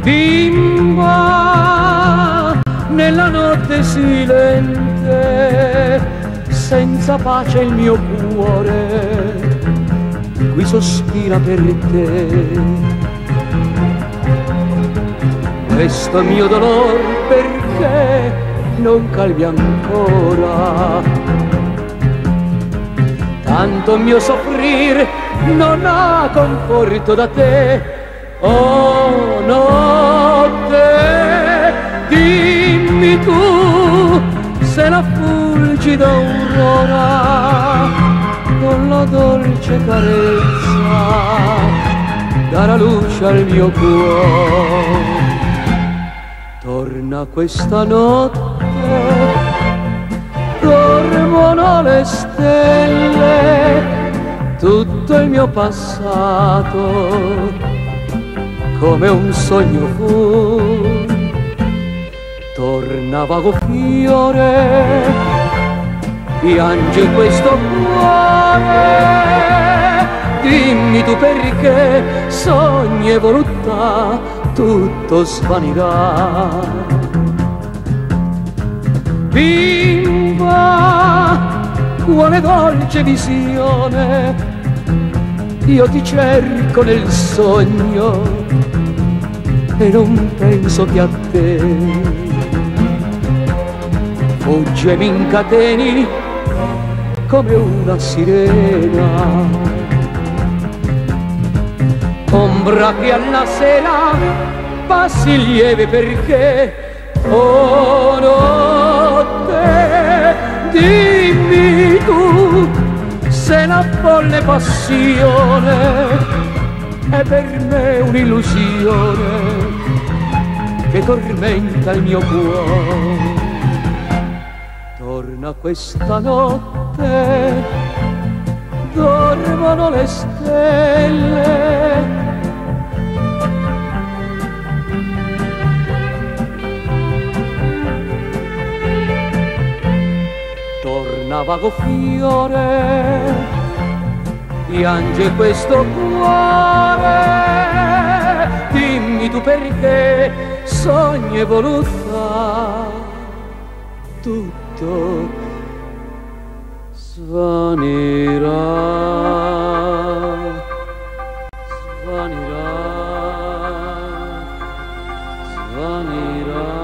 Bimba, nella notte silente, senza pace il mio cuore, qui sospira per te. Questo mio dolor perché non calmi ancora? Tanto mio soffrire non ha conforto da te. Oh notte, dimmi tu se la fulgida aurora con la dolce carezza darà luce al mio cuore. Torna questa notte, dormono le stelle, tutto il mio passato come un sogno fu. Torna vago fiore, piange questo cuore, dimmi tu perché sogni e voluttà tutto svanirà. Bimba, quale dolce visione, io ti cerco nel sogno e non penso che a te. Fuggi e mi incateni come una sirena, ombra che alla sera passi lieve perché, oh notte, dimmi tu se la folle passione è per me un'illusione che tormenta il mio cuore. Torna questa notte, dormono le stelle, torna vago fiore, piange questo cuore, dimmi tu perché sogni e voluttà tutto svanirà, svanirà, svanirà.